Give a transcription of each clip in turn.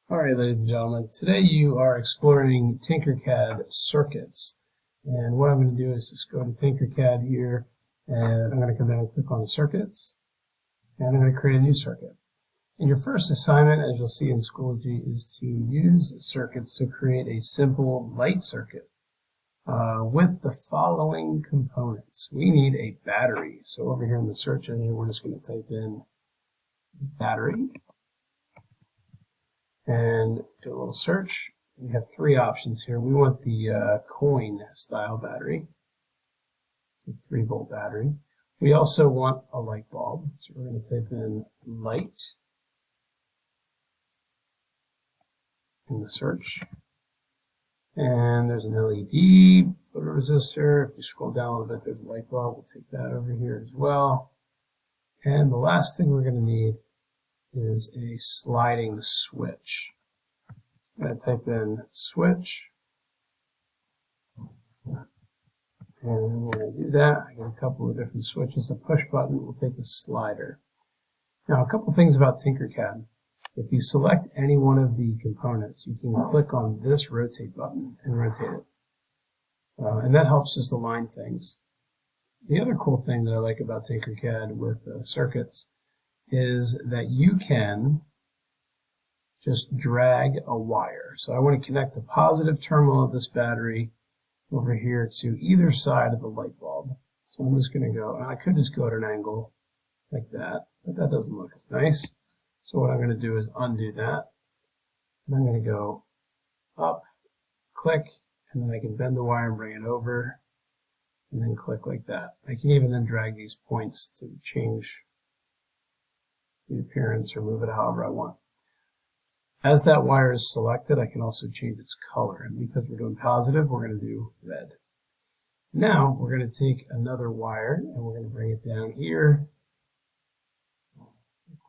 All right, ladies and gentlemen, today you are exploring Tinkercad circuits. And what I'm going to do is just go to Tinkercad here, and I'm going to come down and click on circuits, and I'm going to create a new circuit. And your first assignment, as you'll see in Schoology, is to use circuits to create a simple light circuit with the following components. We need a battery. So over here in the search engine, we're just going to type in battery and do a little search. We have three options here. We want the coin style battery. It's a 3-volt battery. We also want a light bulb. So we're going to type in light in the search. And there's an LED photoresistor. If you scroll down a little bit, there's a light bulb. We'll take that over here as well. And the last thing we're going to need is a sliding switch. I'm going to type in switch, and when I do that, I get a couple of different switches. A push button will take a slider. Now, a couple things about Tinkercad. If you select any one of the components, you can click on this rotate button and rotate it. And that helps just align things. The other cool thing that I like about Tinkercad with circuits is that you can just drag a wire. So I want to connect the positive terminal of this battery over here to either side of the light bulb. So I'm just going to go, and I could just go at an angle like that, but that doesn't look as nice. So what I'm going to do is undo that. And I'm going to go up, click, and then I can bend the wire and bring it over, and then click like that. I can even then drag these points to change the appearance or move it however I want. As that wire is selected, I can also change its color. And because we're doing positive, we're going to do red. Now we're going to take another wire and we're going to bring it down here.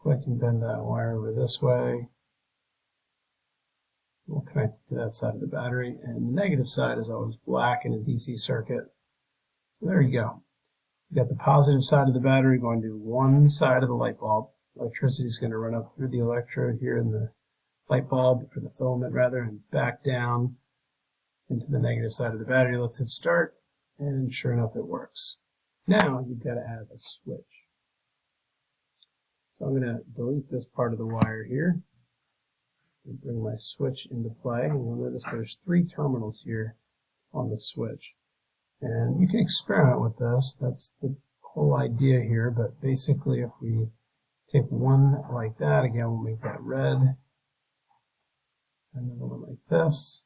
Click and bend that wire over this way. We'll connect it to that side of the battery. And the negative side is always black in a DC circuit. So there you go. You've got the positive side of the battery going to one side of the light bulb. Electricity is going to run up through the electrode here in the light bulb, or the filament rather, and back down into the negative side of the battery. Let's hit start, and sure enough it works. Now you've got to add a switch. So I'm going to delete this part of the wire here and bring my switch into play. And you'll notice there's 3 terminals here on the switch. And you can experiment with this. That's the whole idea here, but basically if we take one like that, again, we'll make that red. Another one like this.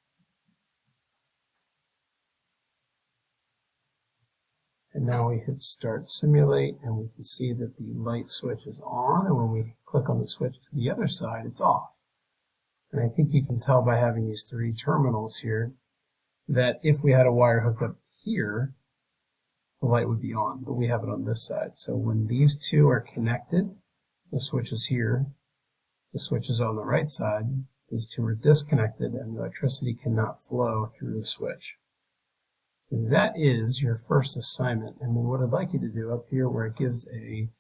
And now we hit start simulate, and we can see that the light switch is on, and when we click on the switch to the other side, it's off. And I think you can tell by having these 3 terminals here that if we had a wire hooked up here, the light would be on, but we have it on this side. So when these 2 are connected, the switch is here, the switch is on the right side, these 2 are disconnected, and the electricity cannot flow through the switch. So that is your first assignment. And then what I'd like you to do up here where it gives a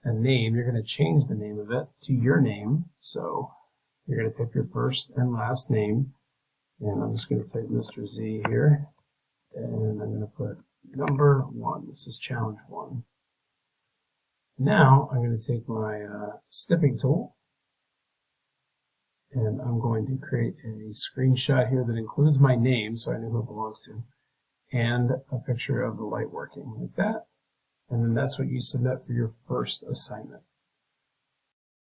name, you're going to change the name of it to your name. So you're going to type your first and last name, and I'm just going to type Mr. Z here, and I'm going to put number 1. This is challenge 1. Now I'm going to take my snipping tool, and I'm going to create a screenshot here that includes my name so I know who it belongs to, and a picture of the light working like that. And then that's what you submit for your first assignment.